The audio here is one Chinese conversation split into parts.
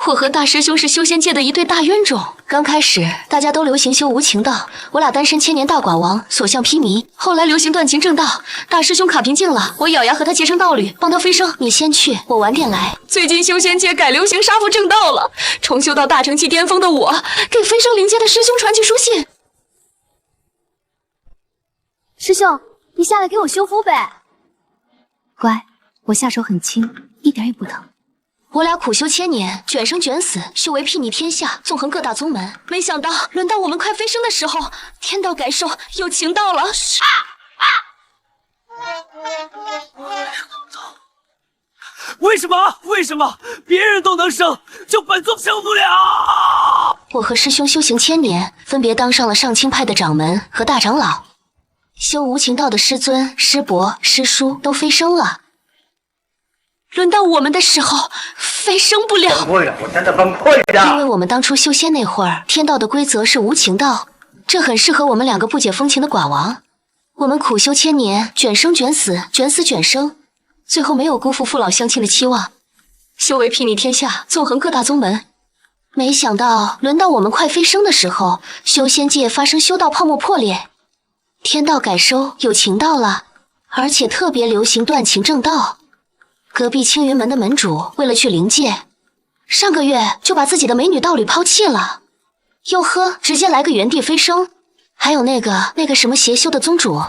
我和大师兄是修仙界的一对大冤种。刚开始大家都流行修无情道，我俩单身千年大寡王，所向披靡。后来流行断情正道，大师兄卡瓶颈了，我咬牙和他结成道侣，帮他飞升。你先去，我晚点来。最近修仙界改流行杀父正道了，重修到大成期巅峰的我，给飞升灵阶的师兄传去书信。师兄，你下来给我修复呗。乖，我下手很轻，一点也不疼。我俩苦修千年，卷生卷死，修为睥睨天下，纵横各大宗门。没想到轮到我们快飞升的时候，天道改寿，有情到了。为什么别人都能升，就本宗升不了？我和师兄修行千年，分别当上了上清派的掌门和大长老。修无情道的师尊、师伯、师叔都飞升了，轮到我们的时候，飞升不了。崩溃了，我真的崩溃了。因为我们当初修仙那会儿，天道的规则是无情道，这很适合我们两个不解风情的寡王。我们苦修千年，卷生卷死，卷死卷生，最后没有辜负父老乡亲的期望，修为睥睨天下，纵横各大宗门。没想到轮到我们快飞升的时候，修仙界发生修道泡沫破裂，天道改收，有情道了，而且特别流行断情正道。隔壁青云门的门主为了去灵界，上个月就把自己的美女道侣抛弃了，哟呵，直接来个原地飞升。还有那个什么邪修的宗主，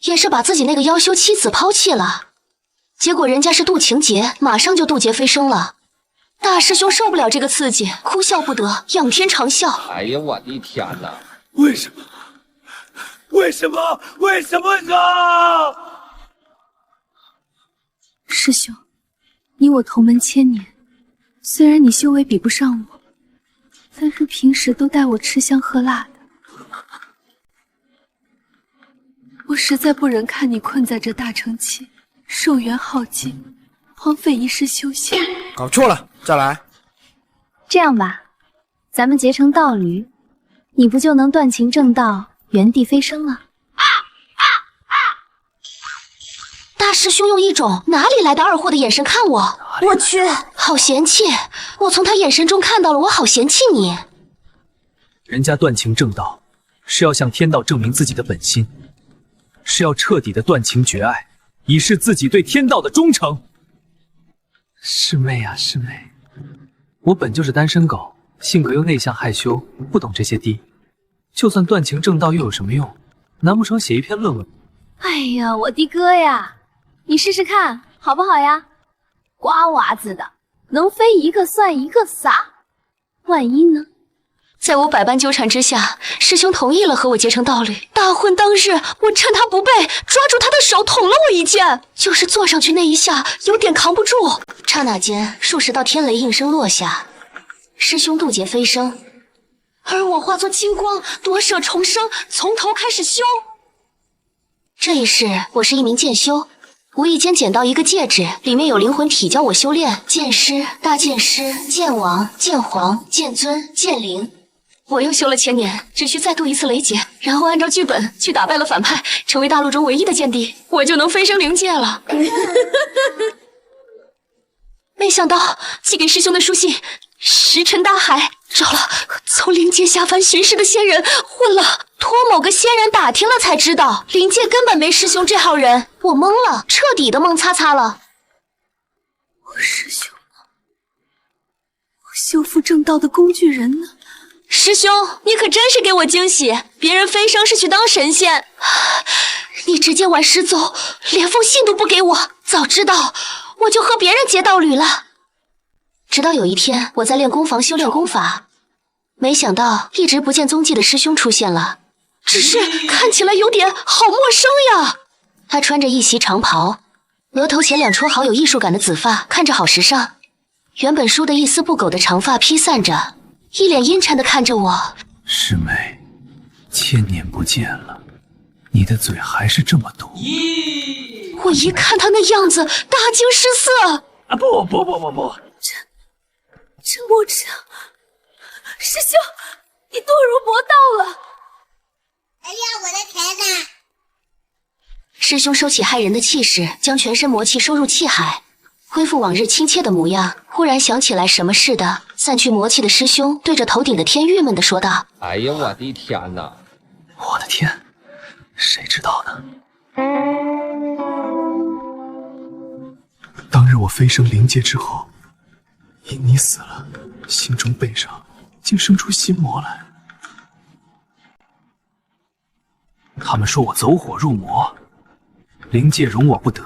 也是把自己那个妖修妻子抛弃了，结果人家是渡情劫，马上就渡劫飞升了。大师兄受不了这个刺激，哭笑不得，仰天长啸。哎呀，我的天哪！为什么呢？师兄，你我同门千年，虽然你修为比不上我，但是平时都带我吃香喝辣的。我实在不忍看你困在这大成期，寿元耗尽，荒废一世修行。搞错了，再来。这样吧，咱们结成道侣，你不就能断情正道，原地飞升了？大师兄用一种哪里来的二货的眼神看我，我去，好嫌弃！我从他眼神中看到了我好嫌弃你。人家断情正道是要向天道证明自己的本心，是要彻底的断情绝爱，以示自己对天道的忠诚。师妹啊，师妹，我本就是单身狗，性格又内向害羞，不懂这些的。就算断情正道又有什么用？难不成写一篇论文？哎呀，我的哥呀，你试试看好不好呀？瓜娃子的，能飞一个算一个撒，万一呢？在我百般纠缠之下，师兄同意了和我结成道侣。大婚当日，我趁他不备，抓住他的手捅了我一剑，就是坐上去那一下，有点扛不住。刹那间，数十道天雷应声落下，师兄渡劫飞升，而我化作金光，夺舍重生，从头开始修。这一世，我是一名剑修，无意间捡到一个戒指，里面有灵魂体教我修炼剑师、大剑师、剑王、剑皇、剑尊、剑灵。我又修了千年，只需再渡一次雷劫，然后按照剧本去打败了反派，成为大陆中唯一的剑帝，我就能飞升灵界了。没想到寄给师兄的书信石沉大海，找了从灵界下凡巡视的仙人混了，托某个仙人打听了才知道，灵界根本没师兄这号人。我懵了，彻底的懵擦擦了。我师兄呢？我修复正道的工具人呢？师兄，你可真是给我惊喜！别人飞升是去当神仙，你直接玩失踪，连封信都不给我。早知道我就和别人结道侣了。直到有一天，我在练功房修炼功法，没想到一直不见踪迹的师兄出现了，只是看起来有点好陌生呀。他穿着一袭长袍，额头前两撮好有艺术感的紫发，看着好时尚。原本梳得一丝不苟的长发披散着，一脸阴沉地看着我。师妹，千年不见了，你的嘴还是这么毒。我一看他那样子，大惊失色。啊不！真不成，师兄，你堕入魔道了！哎呀，我的天哪！师兄收起骇人的气势，将全身魔气收入气海。恢复往日亲切的模样，忽然想起来什么似的，散去魔气的师兄对着头顶的天郁闷地说道：“哎呀，我的天哪！我的天，谁知道呢？当日我飞升灵界之后，因你死了，心中悲伤，竟生出心魔来。他们说我走火入魔，灵界容我不得，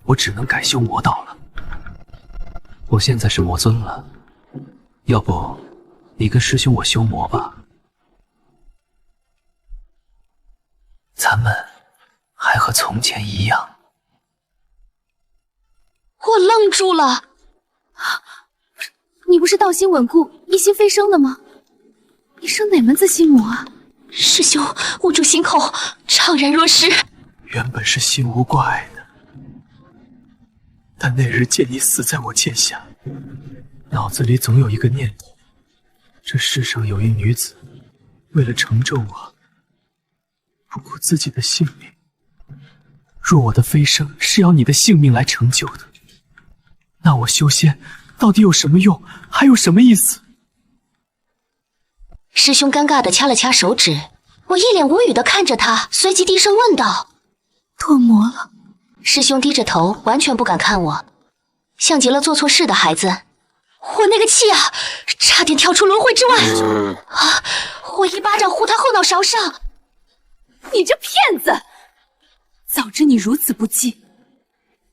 我只能改修魔道了。我现在是魔尊了，要不你跟师兄我修魔吧？咱们还和从前一样。”我愣住了，你不是道心稳固、一心飞升的吗？你生哪门子心魔啊？师兄捂住心口，怅然若失。原本是心无挂碍的，但那日见你死在我剑下，脑子里总有一个念头：这世上有一女子，为了成就我，不顾自己的性命。若我的飞升是要你的性命来成就的，那我修仙到底有什么用，还有什么意思？师兄尴尬地掐了掐手指，我一脸无语地看着他，随即低声问道：“脱魔了？”师兄低着头，完全不敢看我，像极了做错事的孩子。我那个气啊，差点跳出轮回之外！我一巴掌呼他后脑勺上。你这骗子！早知你如此不济，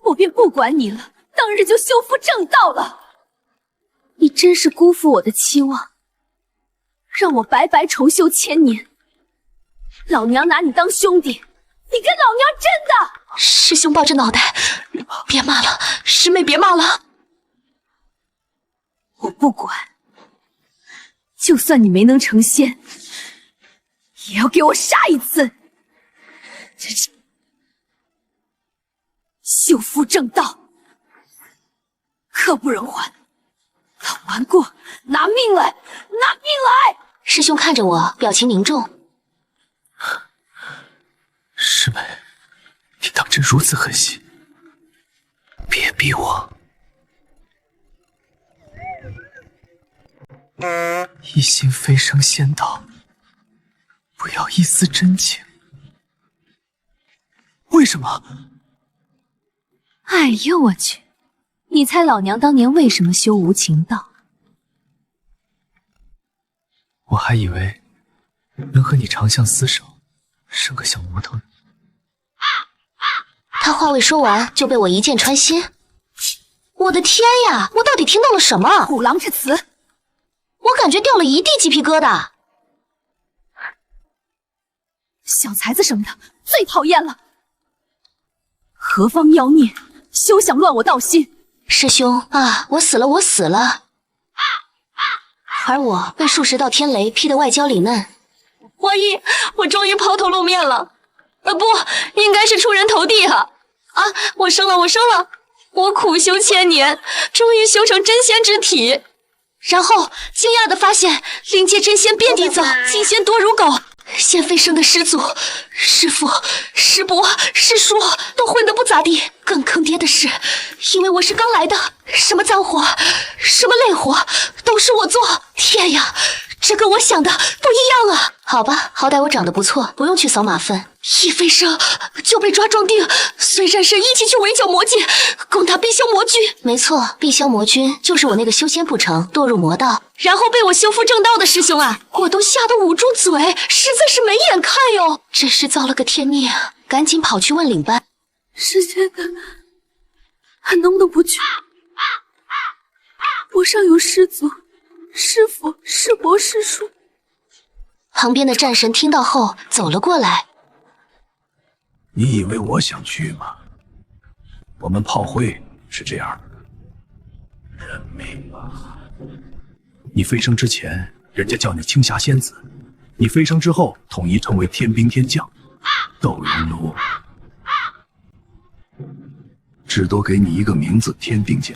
我便不管你了，当日就修复正道了。你真是辜负我的期望，让我白白重修千年。老娘拿你当兄弟，你跟老娘真的……师兄抱着脑袋，别骂了，师妹别骂了。我不管，就算你没能成仙，也要给我杀一次！修复正道，刻不容缓。老顽固，拿命来！拿命来！师兄看着我，表情凝重。师妹，你当真如此狠心？别逼我！一心飞升仙道，不要一丝真情。为什么？哎呦我去！你猜老娘当年为什么修无情道？我还以为能和你长相厮守，生个小魔头呢。他话未说完，就被我一剑穿心。我的天呀！我到底听到了什么？虎狼之词！我感觉掉了一地鸡皮疙瘩。小才子什么的，最讨厌了！何方妖孽，休想乱我道心！师兄啊，我死了，我死了！而我被数十道天雷劈得外焦里嫩。我终于抛头露面了。不，应该是出人头地啊！我生了！我苦修千年，终于修成真仙之体。然后惊讶地发现，灵界真仙遍地走，金仙多如狗。仙飞升的师祖、师父、师伯、师叔都混得不咋地。更坑爹的是，因为我是刚来的，什么脏活、什么累活都是我做。天呀，这跟我想的不一样啊！好吧，好歹我长得不错，不用去扫马粪。一飞升就被抓壮丁，随战神一起去围剿魔界，攻打碧霄魔君。没错，碧霄魔君就是我那个修仙不成，堕入魔道，然后被我修复正道的师兄啊！我都吓得捂住嘴，实在是没眼看哟！真是遭了个天孽啊！赶紧跑去问领班，师姐的，还能不能不去？我上有师祖、师父、师伯、师叔。旁边的战神听到后走了过来。你以为我想去吗？我们炮灰是这样的，认命吧。你飞升之前，人家叫你青霞仙子；你飞升之后，统一成为天兵天将。斗云炉，只多给你一个名字——天兵将。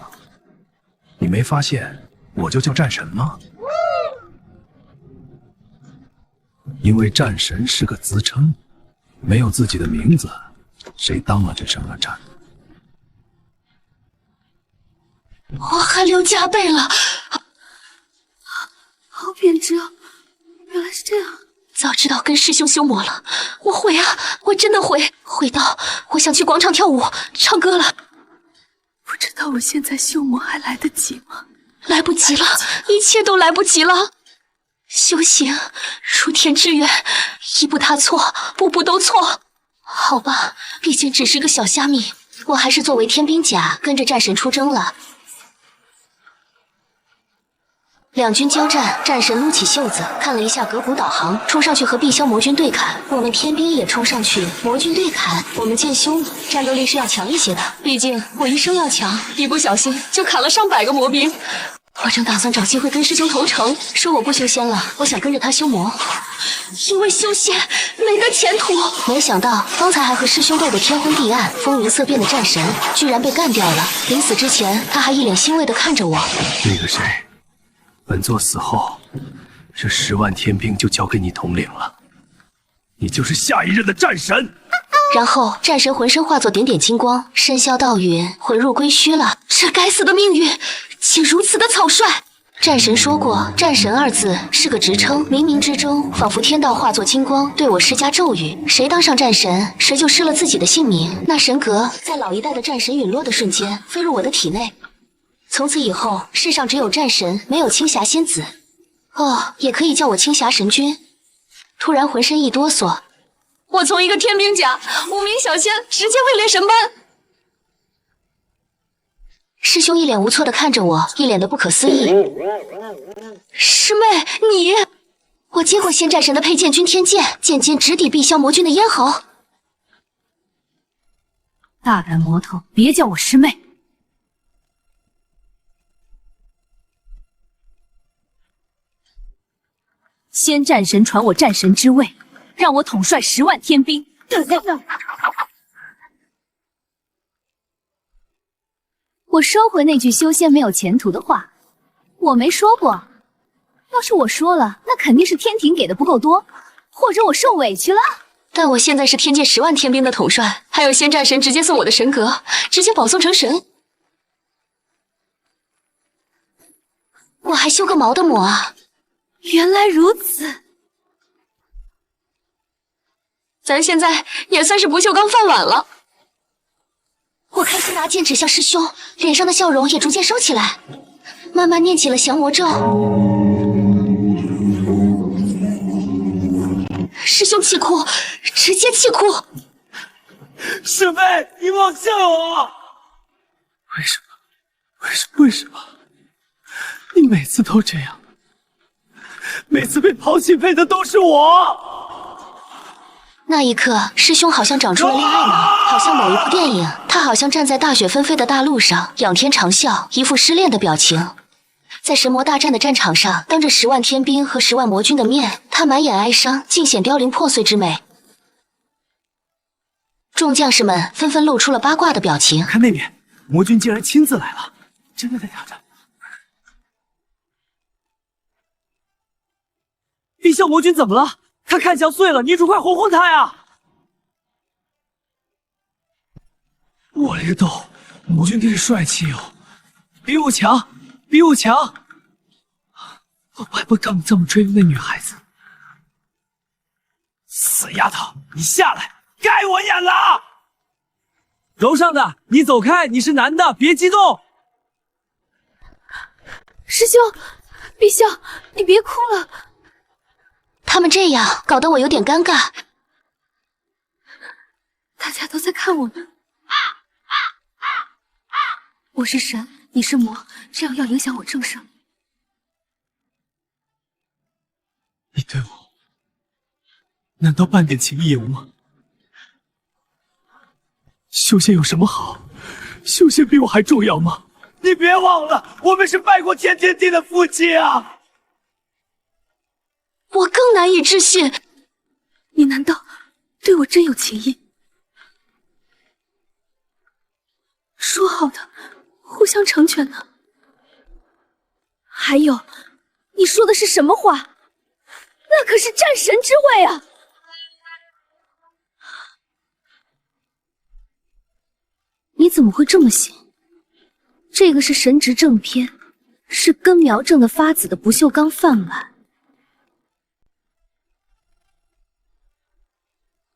你没发现我就叫战神吗？因为战神是个自称。没有自己的名字，谁当了这声了战？加倍了。好贬值啊！原来是这样。早知道跟师兄修魔了，我会啊，我真的会，会到我想去广场跳舞、唱歌了。不知道我现在修魔还来得及吗？来不及了，一切都来不及了。修行如天之远，一步踏错，步步都错。好吧，毕竟只是个小虾米，我还是作为天兵甲跟着战神出征了。两军交战，战神撸起袖子，看了一下格谷导航，冲上去和碧霄魔军对砍。我们天兵也冲上去，魔军对砍。我们剑修战斗力是要强一些的，毕竟我一生要强，一不小心就砍了上百个魔兵。我正打算找机会跟师兄同城，说我不修仙了，我想跟着他修魔，因为修仙没个前途。没想到刚才还和师兄斗得天昏地暗、风云色变的战神，居然被干掉了。临死之前，他还一脸欣慰地看着我。那个谁，本座死后，这10万天兵就交给你统领了，你就是下一任的战神。然后战神浑身化作点点金光，身消道陨，魂入归虚了。这该死的命运，竟如此的草率。战神说过，战神2字是个职称，冥冥之中，仿佛天道化作金光，对我施加咒语。谁当上战神，谁就失了自己的性命。那神格在老一代的战神陨落的瞬间，飞入我的体内。从此以后，世上只有战神，没有青霞仙子。哦，也可以叫我青霞神君。突然浑身一哆嗦，我从一个天兵甲无名小仙直接位列神班。师兄一脸无措地看着我，一脸的不可思议。师妹，你……我接过仙战神的佩剑君天剑，剑尖直抵碧霄魔君的咽喉。大胆魔头，别叫我师妹！仙战神传我战神之位，让我统帅10万天兵。我收回那句修仙没有前途的话，我没说过。要是我说了，那肯定是天庭给的不够多，或者我受委屈了。但我现在是天界10万天兵的统帅，还有仙战神直接送我的神格，直接保送成神。我还修个毛的魔啊！原来如此，咱现在也算是不锈钢饭碗了。我开心拿剑指向师兄，脸上的笑容也逐渐收起来，慢慢念起了降魔咒。师兄气哭，直接气哭。师妹，你放下我！为什么？你每次都这样，每次被抛弃配的都是我。那一刻，师兄好像长出了恋爱脑，好像某一部电影，他好像站在大雪纷飞的大路上，仰天长啸，一副失恋的表情。在神魔大战的战场上，当着10万天兵和10万魔军的面，他满眼哀伤，尽显凋零破碎之美。众将士们纷纷露出了八卦的表情。看那边，魔君竟然亲自来了，真的在挑战。碧霄魔君怎么了？他看相碎了，女主快哄哄他呀！我勒个豆，魔君真是帅气哦，比我强，比我强！我还不刚这么追那女孩子。死丫头，你下来，该我演了！楼上的，你走开，你是男的，别激动。师兄，碧霄，你别哭了。他们这样搞得我有点尴尬。大家都在看我们。我是神，你是魔，这样要影响我正胜。你对我难道半点情意也无吗？修仙有什么好？修仙比我还重要吗？你别忘了，我们是拜过天地的夫妻啊！我更难以置信，你难道对我真有情意？说好的互相成全呢？还有，你说的是什么话？那可是战神之位啊！你怎么会这么想？这个是神职正篇，是根苗正的发紫的不锈钢饭碗。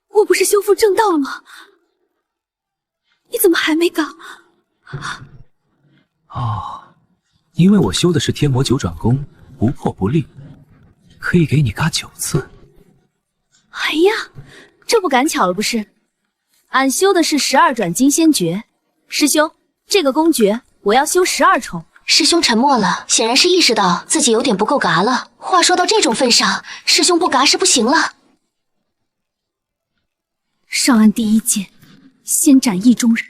我不是修复正道了吗？你怎么还没搞？哦，因为我修的是天魔九转功，不破不立，可以给你嘎9次。哎呀，这不赶巧了不是？俺修的是12转金仙诀，师兄，这个功诀我要修12重。师兄沉默了，显然是意识到自己有点不够嘎了。话说到这种份上，师兄不嘎是不行了。上岸第一剑，先斩意中人，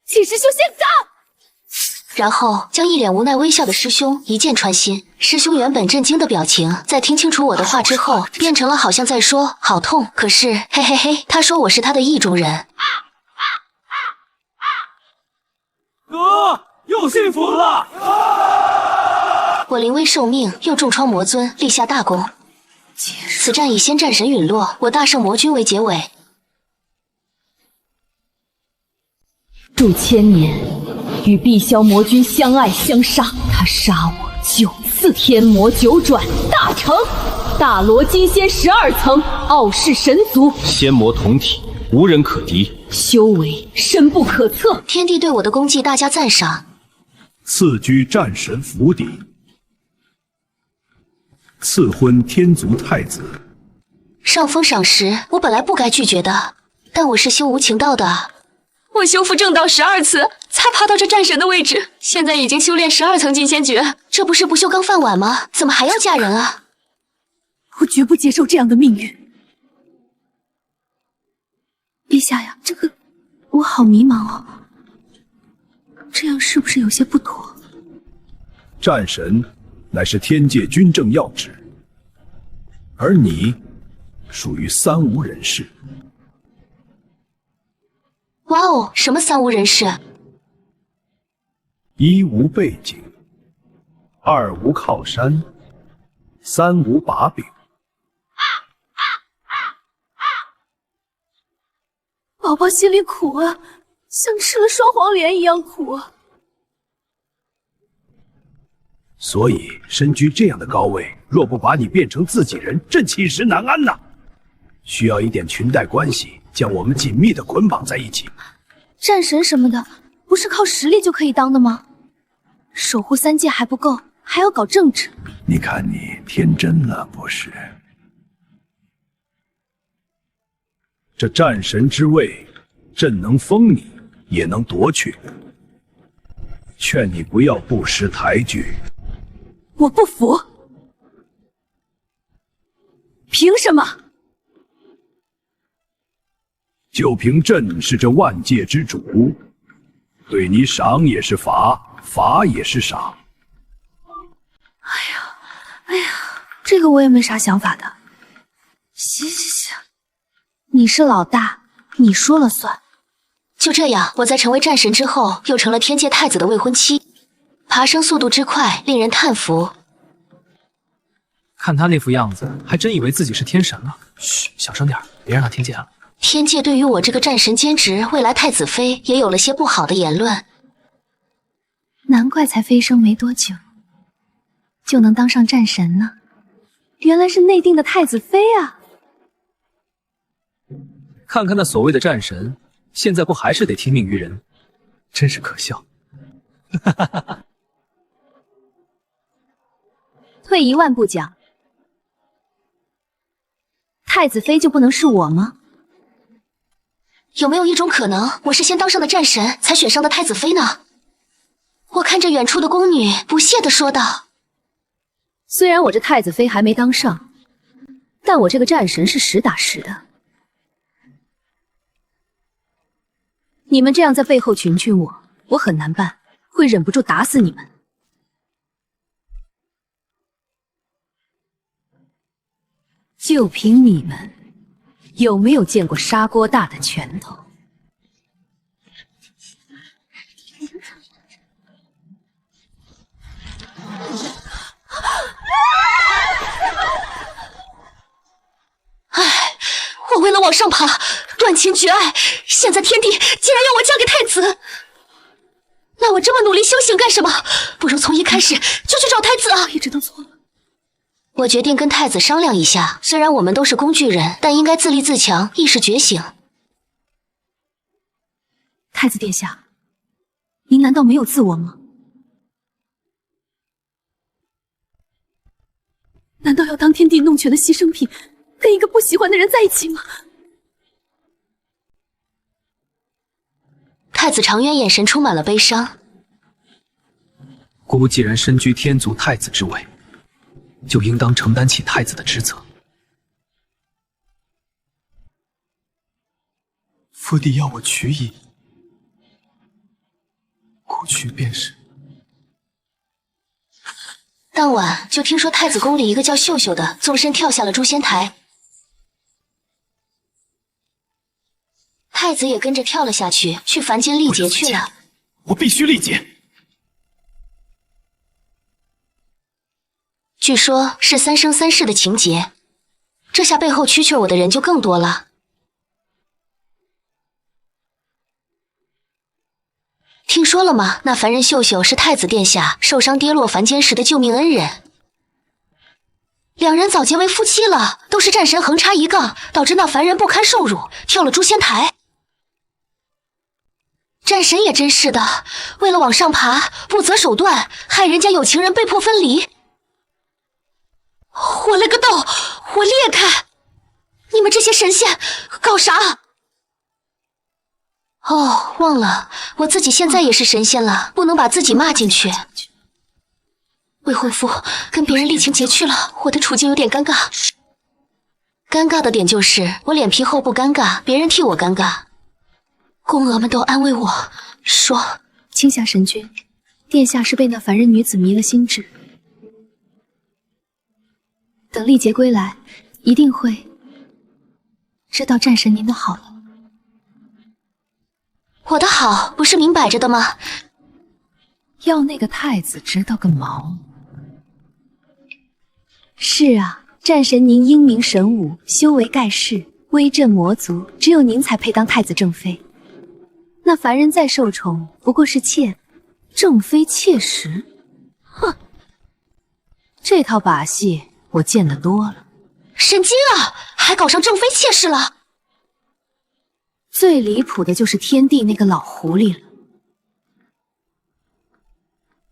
请师兄先走。然后将一脸无奈微笑的师兄一剑穿心。师兄原本震惊的表情，在听清楚我的话之后，变成了好像在说好痛，可是嘿嘿嘿，他说我是他的意中人。哥，又幸福了！我临危受命，又重创魔尊，立下大功。此战以先战神陨落，我大胜魔君为结尾。数千年，与碧霄魔君相爱相杀，他杀我9次天魔9转大成，大罗金仙12层，傲视神族，仙魔同体，无人可敌，修为深不可测。天帝对我的功绩大加赞赏，赐居战神府邸，赐婚天族太子。上封赏识，我本来不该拒绝的，但我是修无情道的。我修复正道12次，才爬到这战神的位置，现在已经修炼12层金仙诀，这不是不锈钢饭碗吗？怎么还要嫁人啊？我绝不接受这样的命运。陛下呀，这个我好迷茫哦，这样是不是有些不妥？战神乃是天界军政要职，而你属于三无人士。哇哦，什么三无人士？一无背景，二无靠山，三无把柄。宝宝心里苦啊，像吃了双黄连一样苦啊。所以身居这样的高位，若不把你变成自己人，朕岂时难安呐？需要一点裙带关系，将我们紧密的捆绑在一起。战神什么的，不是靠实力就可以当的吗？守护3界还不够，还要搞政治。你看你天真了不是？这战神之位，朕能封你，也能夺去。劝你不要不识抬举。我不服，凭什么？就凭朕是这万界之主，对你赏也是罚，罚也是赏。哎呀，这个我也没啥想法的。行，你是老大，你说了算。就这样，我在成为战神之后，又成了天界太子的未婚妻，爬升速度之快，令人叹服。看他那副样子，还真以为自己是天神了。嘘，小声点，别让他听见了。天界对于我这个战神兼职未来太子妃也有了些不好的言论。难怪才飞升没多久，就能当上战神呢。原来是内定的太子妃啊！看看那所谓的战神，现在不还是得听命于人，真是可笑。退一万步讲，太子妃就不能是我吗？有没有一种可能，我是先当上的战神，才选上的太子妃呢？我看着远处的宫女，不屑地说道：“虽然我这太子妃还没当上，但我这个战神是实打实的。你们这样在背后群群我，我很难办，会忍不住打死你们。就凭你们，有没有见过砂锅大的拳头？”我为了往上爬，断情绝爱，现在天帝竟然要我嫁给太子，那我这么努力修行干什么？不如从一开始就去找太子啊！也知道错了。我决定跟太子商量一下，虽然我们都是工具人，但应该自立自强，意识觉醒。太子殿下，您难道没有自我吗？难道要当天地弄权的牺牲品，跟一个不喜欢的人在一起吗？太子长渊眼神充满了悲伤。姑既然身居天族太子之位，就应当承担起太子的职责。父帝要我取矣，姑取便是。当晚就听说太子宫里一个叫秀秀的纵身跳下了诛仙台，太子也跟着跳了下去，去凡间历劫去了。我必须历劫。据说是三生三世的情节，这下背后蛐蛐我的人就更多了。听说了吗？那凡人秀秀是太子殿下受伤跌落凡间时的救命恩人，两人早结为夫妻了，都是战神横插一杠，导致那凡人不堪受辱，跳了诛仙台。战神也真是的，为了往上爬，不择手段，害人家有情人被迫分离。我勒个豆！我裂开！你们这些神仙搞啥？哦，忘了，我自己现在也是神仙了，不能把自己骂进去。未婚夫跟别人历情劫去了，我的处境有点尴尬。尴尬的点就是我脸皮厚不尴尬，别人替我尴尬。宫娥们都安慰我说：“青霞神君，殿下是被那凡人女子迷了心智。等历劫归来，一定会知道战神您的好了。”我的好不是明摆着的吗？要那个太子知道个毛！是啊，战神您英明神武，修为盖世，威震魔族，只有您才配当太子正妃。那凡人再受宠，不过是妾，正妃妾室。哼，这套把戏我见得多了。神经啊，还搞上正妃妾室了！最离谱的就是天帝那个老狐狸了。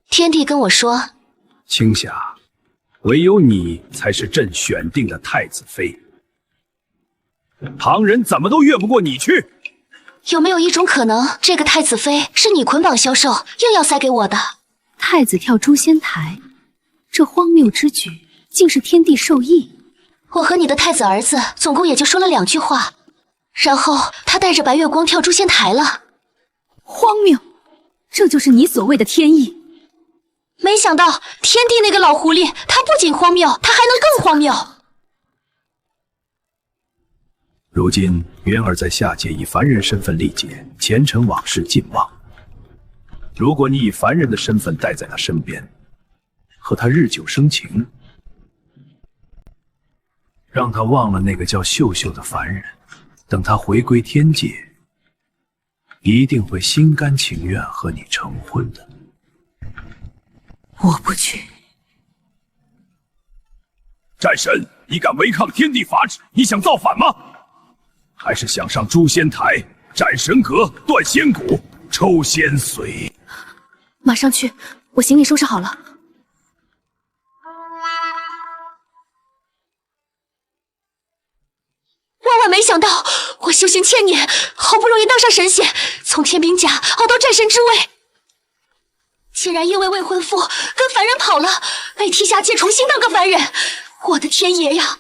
天帝跟我说，青霞，唯有你才是朕选定的太子妃，旁人怎么都越不过你去。有没有一种可能，这个太子妃是你捆绑销售，硬要塞给我的？太子跳诛仙台，这荒谬之举竟是天帝授意。我和你的太子儿子总共也就说了2句话，然后他带着白月光跳诛仙台了。荒谬，这就是你所谓的天意。没想到天帝那个老狐狸，他不仅荒谬，他还能更荒谬。如今渊儿在下界以凡人身份历劫，前尘往事尽忘。如果你以凡人的身份待在他身边，和他日久生情，让他忘了那个叫秀秀的凡人，等他回归天界，一定会心甘情愿和你成婚的。我不去。战神，你敢违抗天地法旨，你想造反吗？还是想上诛仙台，斩神阁，断仙骨，抽仙髓？马上去，我行李收拾好了。万万没想到，我修行1000年，好不容易当上神仙，从天兵甲熬到战神之位，竟然因为未婚夫跟凡人跑了，被踢下界重新当个凡人。我的天爷呀！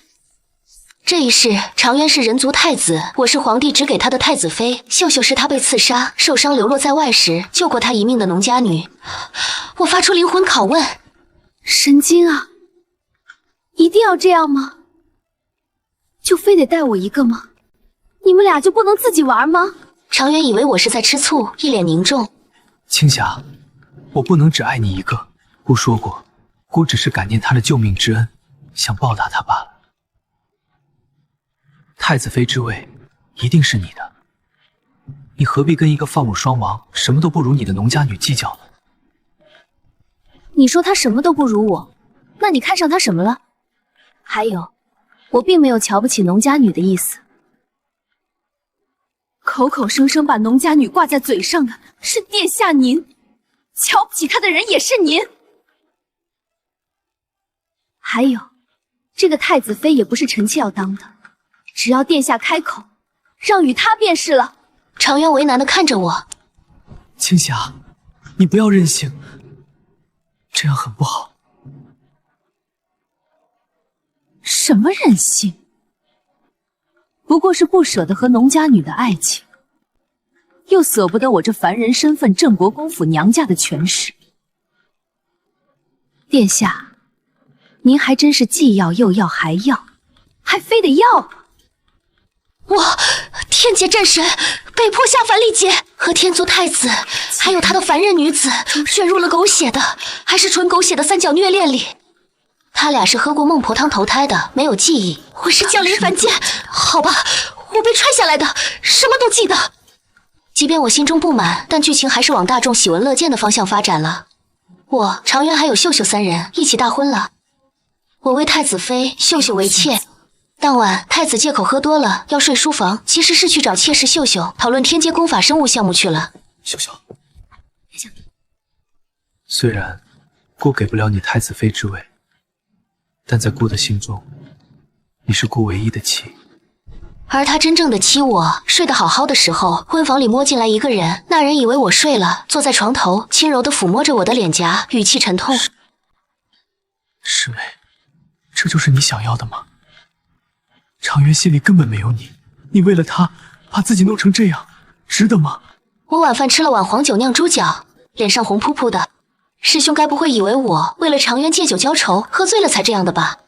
这一世，长渊是人族太子，我是皇帝只给他的太子妃，秀秀是他被刺杀、受伤流落在外时救过他一命的农家女。我发出灵魂拷问：神经啊！一定要这样吗？就非得带我一个吗？你们俩就不能自己玩吗？长渊以为我是在吃醋，一脸凝重。青霞，我不能只爱你一个。姑说过，姑只是感念他的救命之恩，想报答他罢了。太子妃之位一定是你的。你何必跟一个放乳双亡、什么都不如你的农家女计较呢？你说她什么都不如我，那你看上她什么了？还有，我并没有瞧不起农家女的意思。口口声声把农家女挂在嘴上的是殿下您，瞧不起她的人也是您。还有，这个太子妃也不是臣妾要当的，只要殿下开口，让与她便是了。常渊为难地看着我，青霞，你不要任性，这样很不好。什么任性？不过是不舍得和农家女的爱情，又舍不得我这凡人身份郑国公府娘家的权势。殿下，您还真是既要又要还要，还非得要。我天劫战神被迫下凡历劫，和天族太子还有他的凡人女子卷入了狗血的还是纯狗血的三角虐恋里。他俩是喝过孟婆汤投胎的，没有记忆。我是降临凡间，好吧，我被踹下来的，什么都记得。即便我心中不满，但剧情还是往大众喜闻乐见的方向发展了。我、常渊还有秀秀三人一起大婚了。我为太子妃，秀秀为妾。当晚，太子借口喝多了要睡书房，其实是去找妾室秀秀讨论天阶功法生物项目去了。秀秀，虽然姑给不了你太子妃之位，但在姑的心中，你是姑唯一的妻。而他真正的妻我睡得好好的时候，婚房里摸进来一个人，那人以为我睡了，坐在床头轻柔地抚摸着我的脸颊，语气沉痛。师妹，这就是你想要的吗？常渊心里根本没有你，你为了他把自己弄成这样，值得吗？我晚饭吃了碗黄酒酿猪脚，脸上红扑扑的。师兄该不会以为我为了常渊借酒浇愁，喝醉了才这样的吧？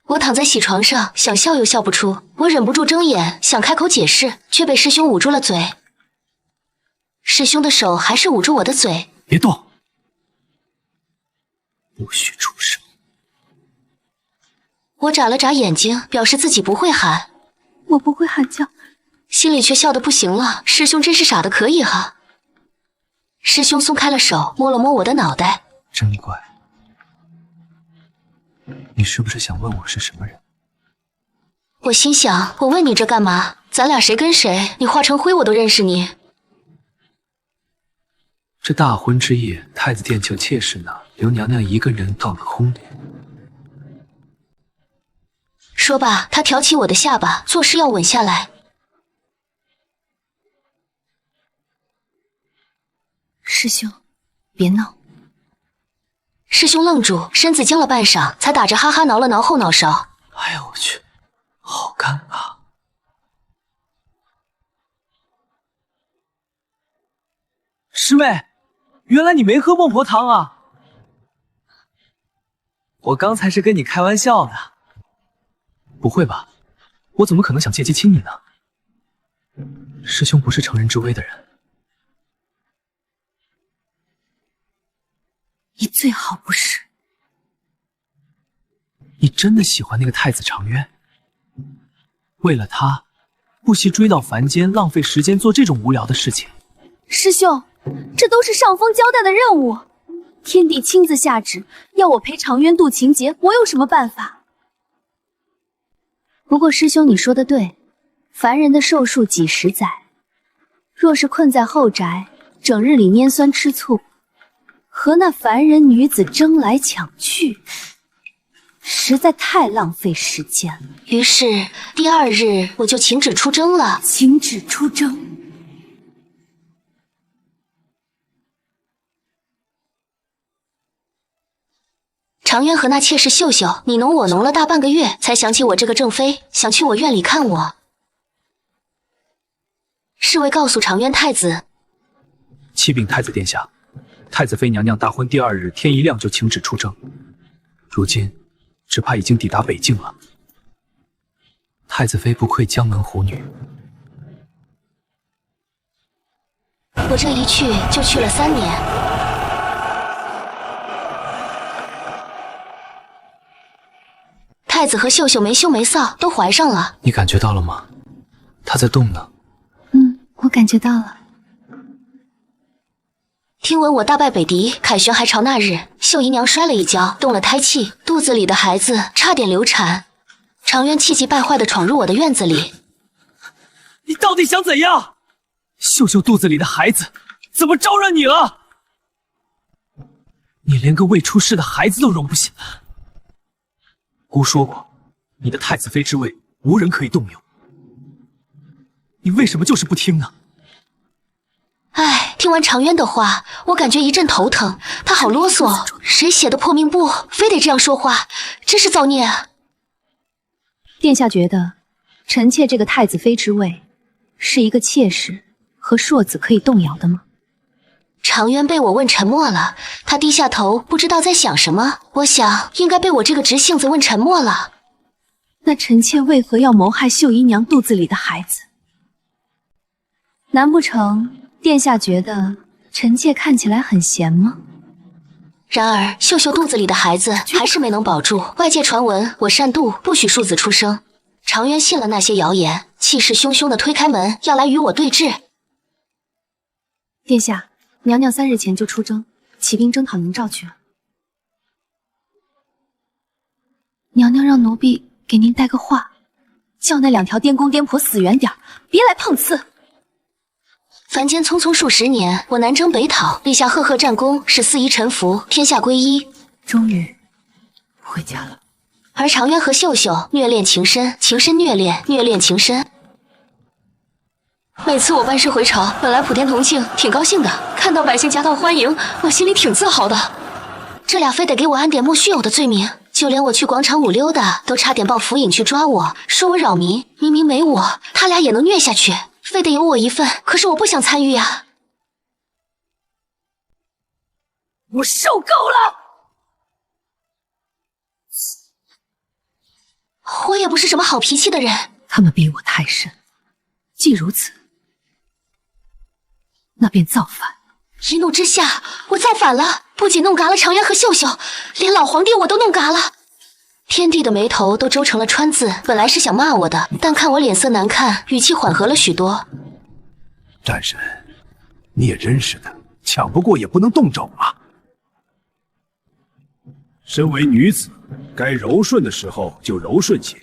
我躺在喜床上，想笑又笑不出，我忍不住睁眼，想开口解释，却被师兄捂住了嘴。师兄的手还是捂住我的嘴，别动，不许出声。我眨了眨眼睛，表示自己不会喊。我不会喊叫，心里却笑得不行了。师兄真是傻得可以哈。师兄松开了手，摸了摸我的脑袋。真乖。你是不是想问我是什么人？我心想，我问你这干嘛？咱俩谁跟谁？你化成灰我都认识你。这大婚之夜，太子殿请妾室呢，刘娘娘一个人到了宫里。说罢，他挑起我的下巴，作势要吻下来。师兄，别闹。师兄愣住，身子僵了半晌，才打着哈哈挠了挠后脑勺。哎呦我去，好尴尬。师妹，原来你没喝孟婆汤啊！我刚才是跟你开玩笑的。不会吧，我怎么可能想借机亲你呢？师兄不是乘人之危的人。你最好不是。你真的喜欢那个太子常渊？为了他，不惜追到凡间，浪费时间做这种无聊的事情。师兄，这都是上峰交代的任务，天帝亲自下旨要我陪常渊渡情劫，我有什么办法？不过师兄你说的对，凡人的寿数几十载，若是困在后宅，整日里拈酸吃醋，和那凡人女子争来抢去，实在太浪费时间了。于是第二日我就请旨出征了。请旨出征。常渊和那妾室秀秀你侬我侬了大半个月，才想起我这个正妃，想去我院里看我。侍卫告诉常渊太子，启禀太子殿下，太子妃娘娘大婚第二日天一亮就请旨出征，如今只怕已经抵达北境了。太子妃不愧江门虎女。我这一去就去了3年。太子和秀秀没羞没臊，都怀上了。你感觉到了吗？她在动呢。我感感觉到了。听闻我大败北狄，凯旋还朝那日，秀姨娘摔了一跤，动了胎气，肚子里的孩子差点流产。常渊气急败坏地闯入我的院子里。你到底想怎样？秀秀肚子里的孩子怎么招惹你了？你连个未出世的孩子都容不下。姑说过，你的太子妃之位无人可以动用，你为什么就是不听呢？唉，听完常渊的话，我感觉一阵头疼。他好啰嗦，谁写的破命簿，非得这样说话，真是造孽啊！殿下觉得臣妾这个太子妃之位，是一个妾室和庶子可以动摇的吗？常渊被我问沉默了，他低下头，不知道在想什么。我想，应该被我这个直性子问沉默了。那臣妾为何要谋害秀姨娘肚子里的孩子？难不成殿下觉得臣妾看起来很闲吗？然而，秀秀肚子里的孩子还是没能保住。外界传闻我擅妒，不许庶子出生。常渊信了那些谣言，气势汹汹地推开门，要来与我对峙。殿下，娘娘3日前就出征，起兵征讨您召去了。娘娘让奴婢给您带个话，叫那2条颠公颠婆死远点，别来碰瓷。凡间匆匆数十年，我南征北讨，立下赫赫战功，使四夷臣服，天下归一。终于回家了。而常渊和秀秀虐恋情深，情深虐恋，虐恋情深。每次我班师回朝，本来普天同庆，挺高兴的，看到百姓夹道欢迎，我心里挺自豪的。这俩非得给我安点莫须有的罪名，就连我去广场舞溜达，都差点抱府尹去抓我，说我扰民。明明没我，他俩也能虐下去，非得有我一份，可是我不想参与呀。我受够了！我也不是什么好脾气的人。他们逼我太甚，既如此，那便造反。一怒之下，我造反了，不仅弄嘎了常渊和秀秀，连老皇帝我都弄嘎了。天帝的眉头都皱成了川字，本来是想骂我的，但看我脸色难看，语气缓和了许多。战神，你也真是的，抢不过也不能动手啊！身为女子，该柔顺的时候就柔顺些，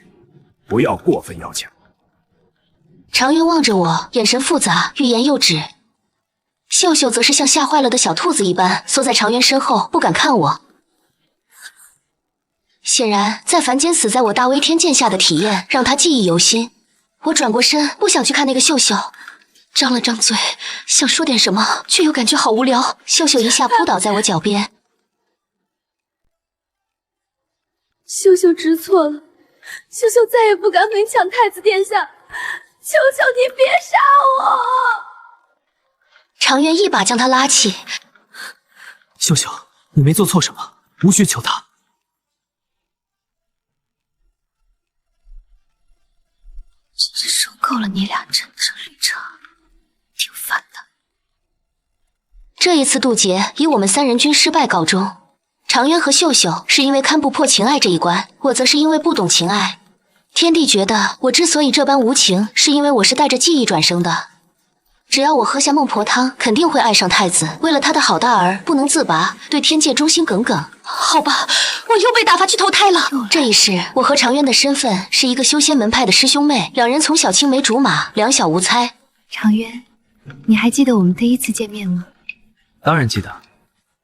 不要过分要强。常渊望着我，眼神复杂，欲言又止。秀秀则是像吓坏了的小兔子一般，缩在常渊身后，不敢看我。显然，在凡间死在我大威天剑下的体验，让他记忆犹新。我转过身，不想去看那个秀秀，张了张嘴，想说点什么，却又感觉好无聊。秀秀一下扑倒在我脚边。秀秀知错了，秀秀再也不敢勉强太子殿下，求求你别杀我！常渊一把将他拉起。秀秀，你没做错什么，无需求他。真是受够了你俩争执绿茶，挺烦的。这一次渡劫以我们3人均失败告终。常渊和秀秀是因为看不破情爱这一关，我则是因为不懂情爱。天帝觉得我之所以这般无情，是因为我是带着记忆转生的。只要我喝下孟婆汤，肯定会爱上太子。为了他的好大儿，不能自拔，对天界忠心耿耿。好吧，我又被打发去投胎了。这一世，我和常渊的身份是一个修仙门派的师兄妹，两人从小青梅竹马，两小无猜。常渊，你还记得我们第一次见面吗？当然记得，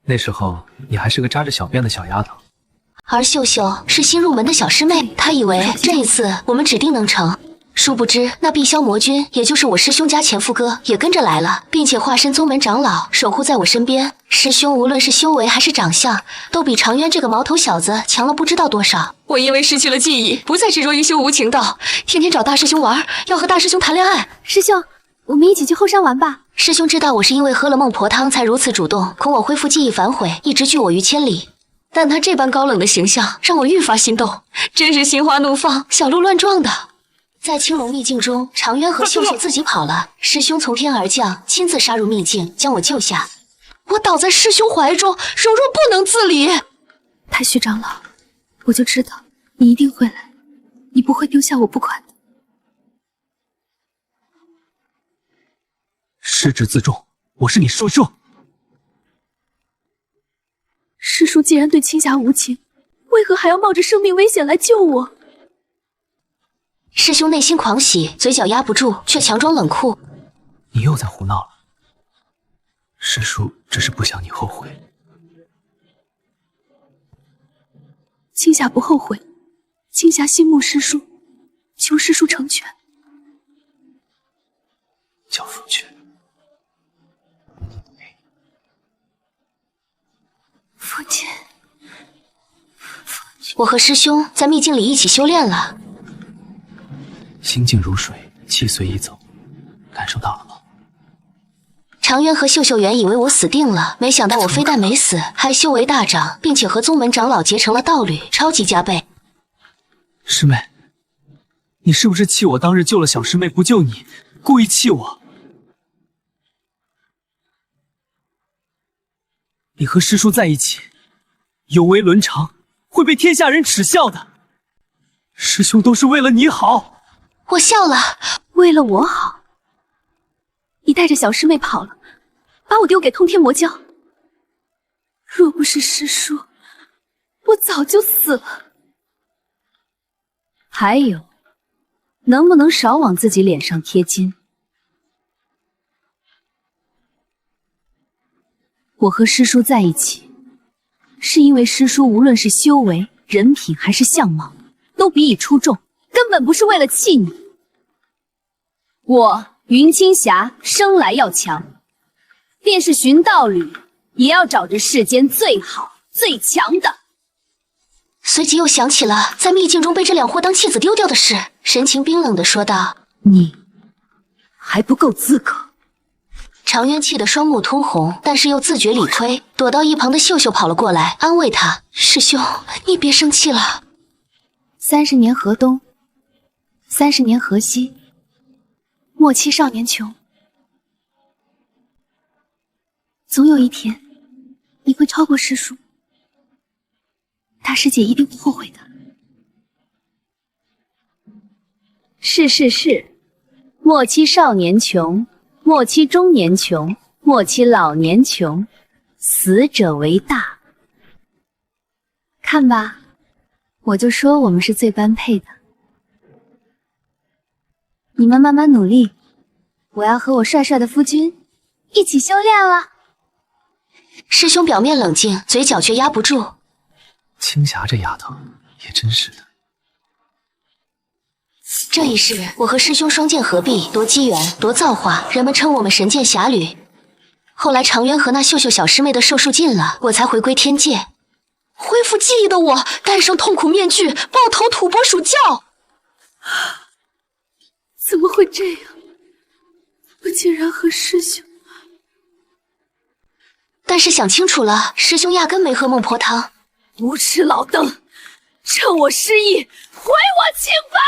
那时候你还是个扎着小辫的小丫头。而秀秀是新入门的小师妹，她以为这一次我们指定能成。殊不知，那碧霄魔君，也就是我师兄家前夫哥，也跟着来了，并且化身宗门长老，守护在我身边。师兄无论是修为还是长相，都比常渊这个毛头小子强了不知道多少。我因为失去了记忆，不再执着于修无情道，天天找大师兄玩，要和大师兄谈恋爱。师兄，我们一起去后山玩吧。师兄知道我是因为喝了孟婆汤才如此主动，恐我恢复记忆反悔，一直拒我于千里。但他这般高冷的形象，让我愈发心动，真是心花怒放，小鹿乱撞的。在青龙秘境中，常渊和秀秀自己跑了，师兄从天而降，亲自杀入秘境，将我救下。我倒在师兄怀中，柔弱不能自理。太虚长老，我就知道你一定会来，你不会丢下我不管的。失职自重，我是你叔叔。师叔既然对青霞无情，为何还要冒着生命危险来救我？师兄内心狂喜，嘴角压不住，却强装冷酷。你又在胡闹了。师叔只是不想你后悔。青霞不后悔，青霞心慕师叔，求师叔成全。叫父权。父亲，我和师兄在秘境里一起修炼了。心静如水，气随意走，感受到了吗？常渊和秀秀原以为我死定了，没想到我非但没死，还修为大涨，并且和宗门长老结成了道侣，超级加倍。师妹，你是不是气我当日救了小师妹不救你，故意气我？你和师叔在一起，有违伦常，会被天下人耻笑的。师兄都是为了你好。我笑了，为了我好，你带着小师妹跑了，把我丢给通天魔教。若不是师叔，我早就死了。还有，能不能少往自己脸上贴金？我和师叔在一起，是因为师叔无论是修为、人品还是相貌，都比你出众，根本不是为了气你。我云青霞生来要强，便是寻道侣，也要找着世间最好最强的。随即又想起了在秘境中被这两货当弃子丢掉的事，神情冰冷地说道：“你还不够资格。”常渊气得双目通红，但是又自觉理亏，躲到一旁的秀秀跑了过来，安慰他：“师兄，你别生气了。30年河东，30年河西，莫欺少年穷。总有一天，你会超过师叔，大师姐一定会后悔的。”是，莫欺少年穷。莫欺中年穷，莫欺老年穷，死者为大。看吧，我就说我们是最般配的。你们慢慢努力，我要和我帅帅的夫君一起修炼了。师兄表面冷静，嘴角却压不住。青霞这丫头也真是的。这一世，我和师兄双剑合璧，夺机缘，夺造化，人们称我们神剑侠侣。后来常渊和那秀秀小师妹的寿数尽了，我才回归天界。恢复记忆的我，戴上痛苦面具，抱头吐蕃鼠叫。怎么会这样？我竟然和师兄……但是想清楚了，师兄压根没喝孟婆汤。无耻老邓，趁我失忆，毁我清白！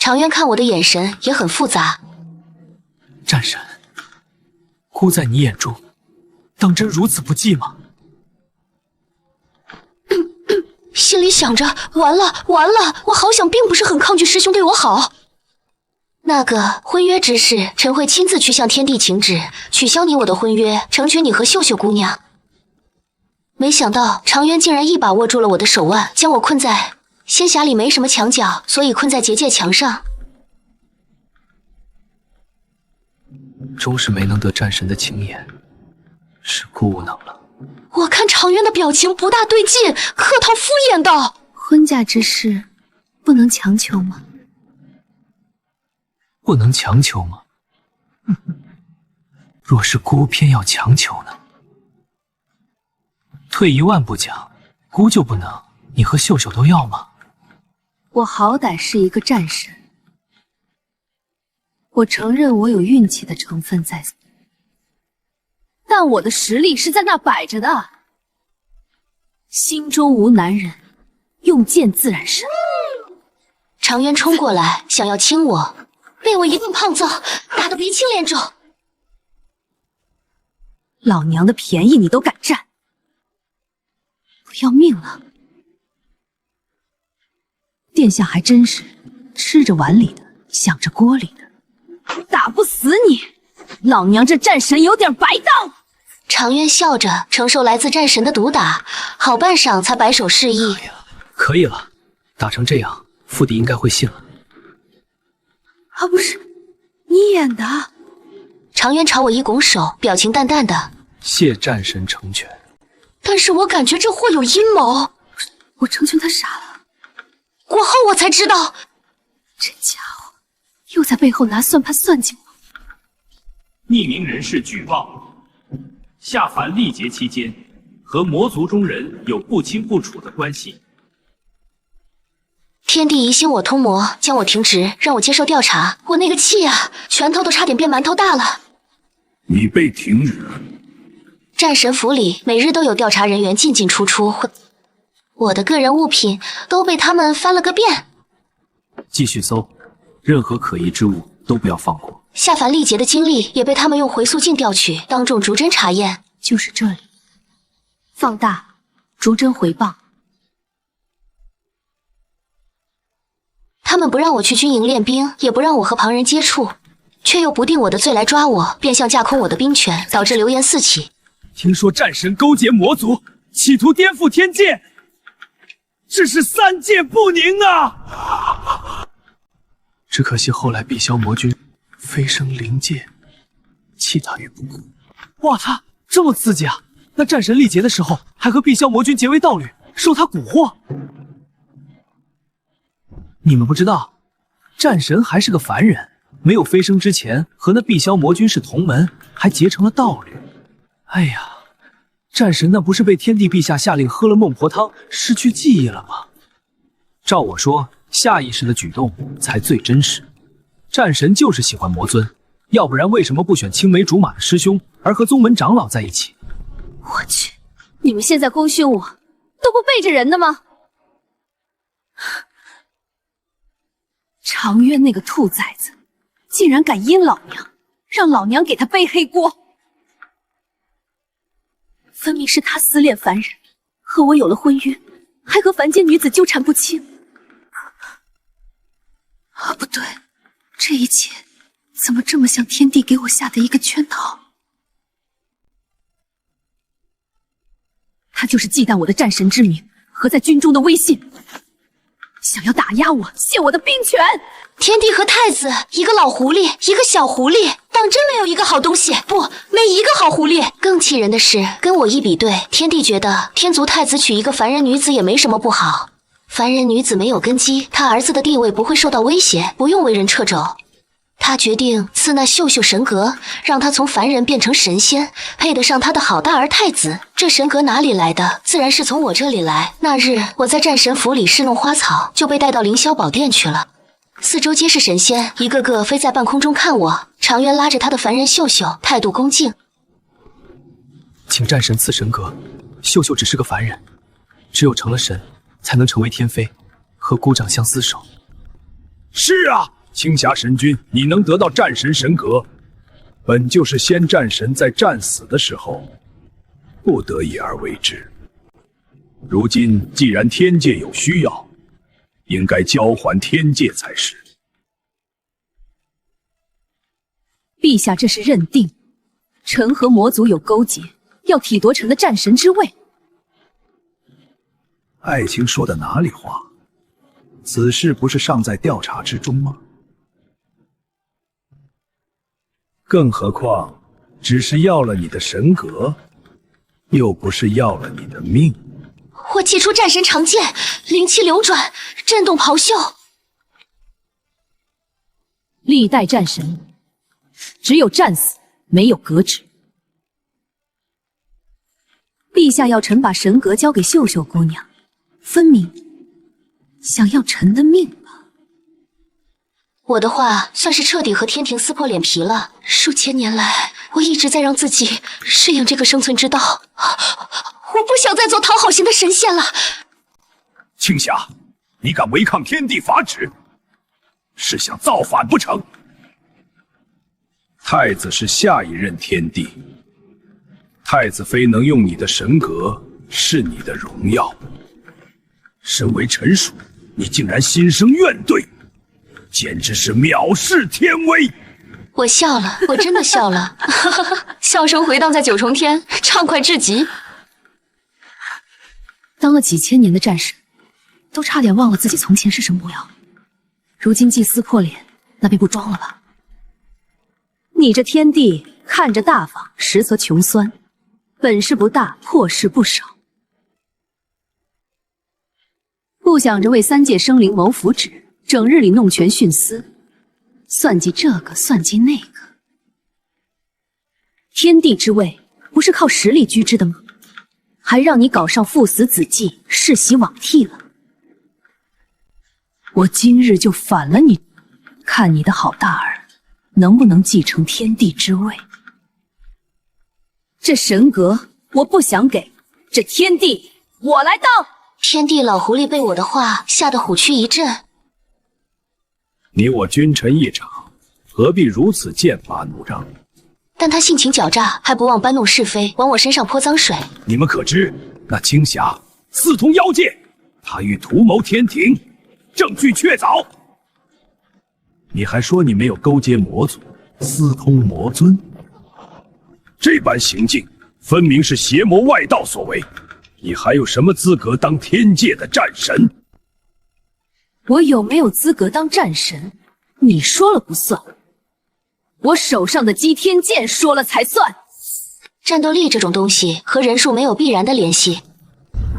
常渊看我的眼神也很复杂。战神，孤在你眼中，当真如此不济吗？心里想着，完了，我好想并不是很抗拒师兄对我好。那个婚约之事，臣会亲自去向天帝请旨，取消你我的婚约，成全你和秀秀姑娘。没想到常渊竟然一把握住了我的手腕，将我困在仙匣里，没什么墙角，所以困在结界墙上。终是没能得战神的青眼，是孤无能了。我看常渊的表情不大对劲，客套敷衍道：“婚嫁之事，不能强求吗？”不能强求吗？若是孤偏要强求呢？退一万步讲，孤就不能，你和秀秀都要吗？我好歹是一个战神，我承认我有运气的成分在，但我的实力是在那摆着的。心中无男人，用剑自然是。常渊冲过来，想要亲我，被我一顿胖揍，打得鼻青脸肿。老娘的便宜你都敢占，不要命了！殿下还真是吃着碗里的，想着锅里的。死你！老娘这战神有点白当。常渊笑着承受来自战神的毒打，好半晌才摆手示意。可以了，打成这样，傅迪应该会信了。啊，不是，你演的？常渊朝我一拱手，表情淡淡的。谢战神成全。但是我感觉这或有阴谋。我成全他啥了？过后我才知道，这家伙又在背后拿算盘算计我。匿名人士举报：下凡历劫期间，和魔族中人有不清不楚的关系。天帝疑心我通魔，将我停职，让我接受调查。我那个气啊，拳头都差点变馒头大了。你被停职？战神府里每日都有调查人员进进出出，我的个人物品都被他们翻了个遍。继续搜，任何可疑之物都不要放过。下凡历劫的经历也被他们用回溯镜调取，当众逐帧查验。就是这里，放大，逐帧回报。他们不让我去军营练兵，也不让我和旁人接触，却又不定我的罪来抓我，变相架空我的兵权，导致流言四起。听说战神勾结魔族，企图颠覆天界，这是三界不宁啊！只可惜后来碧霄魔君飞升灵界，弃他于不顾。哇擦，这么刺激啊！那战神历劫的时候，还和碧霄魔君结为道侣，受他蛊惑。你们不知道，战神还是个凡人，没有飞升之前和那碧霄魔君是同门，还结成了道侣。哎呀，战神那不是被天帝陛下下令喝了孟婆汤，失去记忆了吗？照我说，下意识的举动才最真实。战神就是喜欢魔尊，要不然为什么不选青梅竹马的师兄，而和宗门长老在一起？我去，你们现在功勋我，都不背着人的吗？常渊那个兔崽子，竟然敢阴老娘，让老娘给他背黑锅。分明是他私恋凡人，和我有了婚约，还和凡间女子纠缠不清。啊，不对，这一切怎么这么像天帝给我下的一个圈套？他就是忌惮我的战神之名和在军中的威信，想要打压我，泄我的兵权。天帝和太子，一个老狐狸，一个小狐狸，当真没有一个好东西，不，没一个好狐狸。更气人的是，跟我一比对，天帝觉得天族太子娶一个凡人女子也没什么不好。凡人女子没有根基，他儿子的地位不会受到威胁，不用为人掣肘。他决定赐那秀秀神格，让他从凡人变成神仙，配得上他的好大儿太子。这神格哪里来的？自然是从我这里来。那日我在战神府里侍弄花草，就被带到凌霄宝殿去了。四周皆是神仙，一个个飞在半空中看我。常渊拉着他的凡人秀秀，态度恭敬。请战神赐神格，秀秀只是个凡人，只有成了神，才能成为天妃，和姑丈相厮守。是啊，青霞神君，你能得到战神神格，本就是先战神在战死的时候不得已而为之。如今既然天界有需要，应该交还天界才是。陛下这是认定臣和魔族有勾结，要体夺臣的战神之位。爱卿说的哪里话？此事不是尚在调查之中吗？更何况只是要了你的神格，又不是要了你的命。我祭出战神长剑，灵气流转，震动袍袖。历代战神，只有战死，没有革职。陛下要臣把神格交给秀秀姑娘，分明想要臣的命吧？我的话算是彻底和天庭撕破脸皮了。数千年来，我一直在让自己适应这个生存之道。我不想再做讨好型的神仙了。青霞，你敢违抗天地法旨，是想造反不成？太子是下一任天帝，太子妃能用你的神格，是你的荣耀。身为臣属，你竟然心生怨怼，简直是藐视天威！我笑了，我真的笑了，笑声回荡在九重天，畅快至极。当了几千年的战神，都差点忘了自己从前是什么模样。如今既撕破脸，那便不装了吧。你这天帝看着大方，实则穷酸，本事不大，破事不少。不想着为三界生灵谋福祉，整日里弄权徇私，算计这个算计那个。天帝之位不是靠实力居之的吗？还让你搞上父死子继，世袭罔替了。我今日就反了你，看你的好大儿能不能继承天帝之位。这神格我不想给，这天帝我来当。天帝老狐狸被我的话吓得虎躯一震。你我君臣一场，何必如此剑拔弩张？但他性情狡诈，还不忘搬弄是非，往我身上泼脏水。你们可知那青霞私通妖界，他欲图谋天庭，证据确凿。你还说你没有勾结魔族，私通魔尊，这般行径分明是邪魔外道所为。你还有什么资格当天界的战神？我有没有资格当战神，你说了不算，我手上的击天剑说了才算。战斗力这种东西和人数没有必然的联系。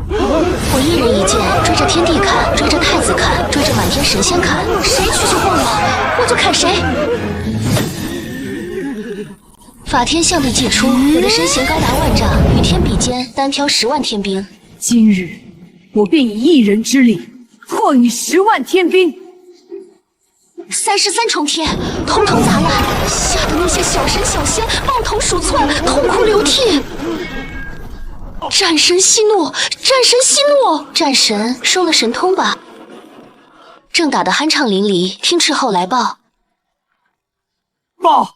我一人一剑追着天帝砍，追着太子砍，追着满天神仙砍，谁去就晃我，我就砍谁。法天象地祭出，我的身形高达万丈，与天比肩，单挑10万天兵。今日我便以一人之力破你10万天兵。33重天，统统砸烂，吓得那些小神小仙抱头鼠窜，痛哭流涕。战神息怒，战神息怒！战神收了神通吧？正打得酣畅淋漓，听斥候来报。报，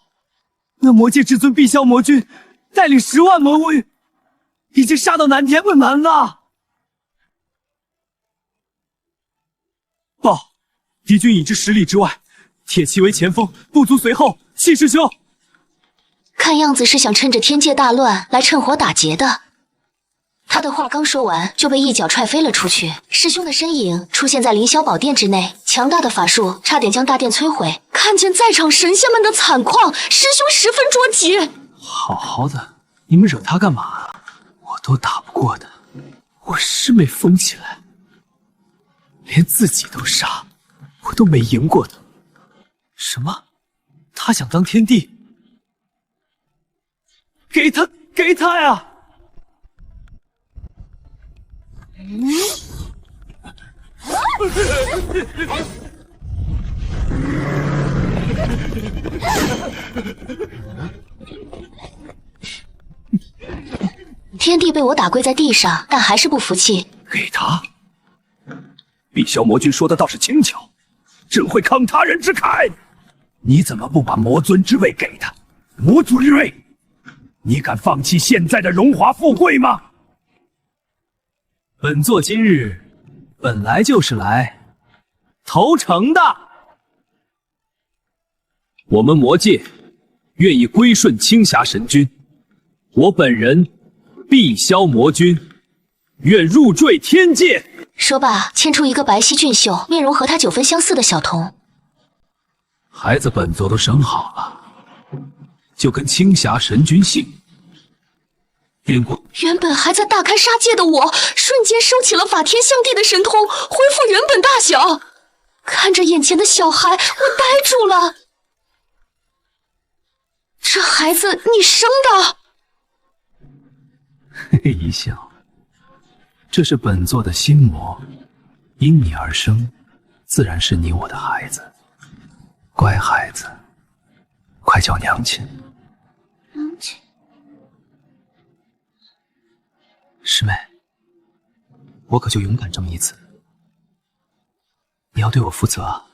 那魔界至尊碧霄魔君带领10万魔物已经杀到南天问门了。报，敌军已至10里之外，铁骑为前锋，不足随后。七师兄，看样子是想趁着天界大乱来趁火打劫的。他的话刚说完，就被一脚踹飞了出去。师兄的身影出现在凌霄宝殿之内，强大的法术差点将大殿摧毁。看见在场神仙们的惨况，师兄十分着急。好好的，你们惹他干嘛？我都打不过的，我师妹疯起来，连自己都杀，我都没赢过的。什么？他想当天帝？给他呀！天帝被我打跪在地上，但还是不服气。给他？碧霄魔君说的倒是轻巧，真会慷他人之慨。你怎么不把魔尊之位给他？魔族之位，你敢放弃现在的荣华富贵吗？本座今日本来就是来投诚的。我们魔界愿意归顺青霞神君，我本人碧霄魔君愿入赘天界。说罢，牵出一个白皙俊秀、面容和他9分相似的小童。孩子本座都生好了，就跟青霞神君姓。原本还在大开杀戒的我，瞬间收起了法天象地的神通，恢复原本大小。看着眼前的小孩，我呆住了。这孩子你生的？嘿嘿一笑，这是本座的心魔，因你而生，自然是你我的孩子。乖孩子，快叫娘亲。娘亲。师妹，我可就勇敢这么一次，你要对我负责啊！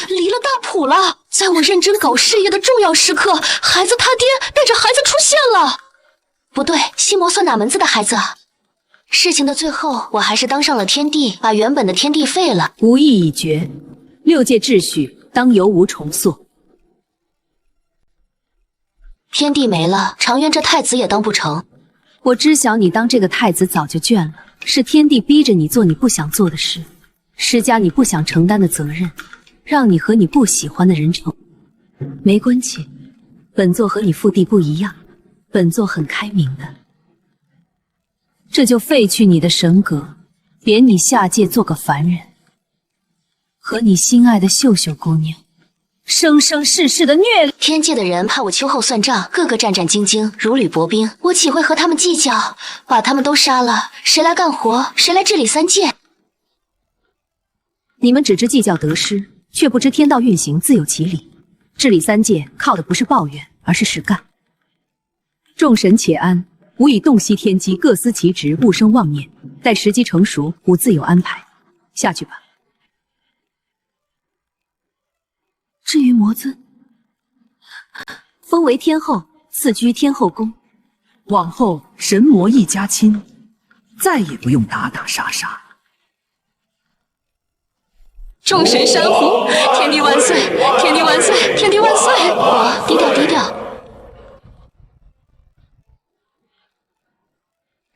离了大谱了！在我认真搞事业的重要时刻，孩子他爹带着孩子出现了。不对，心魔算哪门子的孩子啊？事情的最后，我还是当上了天帝，把原本的天帝废了。无意已决，6界秩序当由无重塑。天地没了，常愿这太子也当不成。我知晓你当这个太子早就倦了，是天帝逼着你做你不想做的事，施加你不想承担的责任，让你和你不喜欢的人成。没关系，本座和你父帝不一样，本座很开明的。这就废去你的神格，贬你下界做个凡人，和你心爱的秀秀姑娘生生世世的虐。天界的人怕我秋后算账，个个战战兢兢，如履薄冰，我岂会和他们计较？把他们都杀了，谁来干活？谁来治理三界？你们只知计较得失，却不知天道运行自有其理。治理三界靠的不是抱怨，而是实干。众神且安，吾已洞悉天机，各司其职，勿生妄念。待时机成熟，吾自有安排。下去吧。至于魔尊，封为天后，赐居天后宫。往后神魔一家亲，再也不用打打杀杀。众神山呼，天地万岁！天地万岁！天地万岁！我低调低调。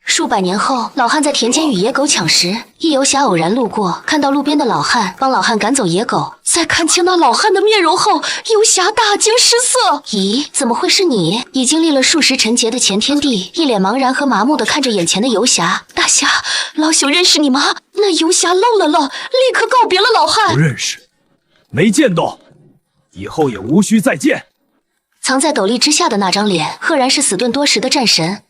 数百年后，老汉在田间与野狗抢食，一游侠偶然路过，看到路边的老汉，帮老汉赶走野狗。在看清那老汉的面容后，游侠大惊失色。咦，怎么会是你？已经历了数十沉劫的前天帝一脸茫然和麻木地看着眼前的游侠。大侠，老朽认识你吗？那游侠愣了愣，立刻告别了老汉。不认识，没见到，以后也无需再见。藏在斗笠之下的那张脸，赫然是死遁多时的战神。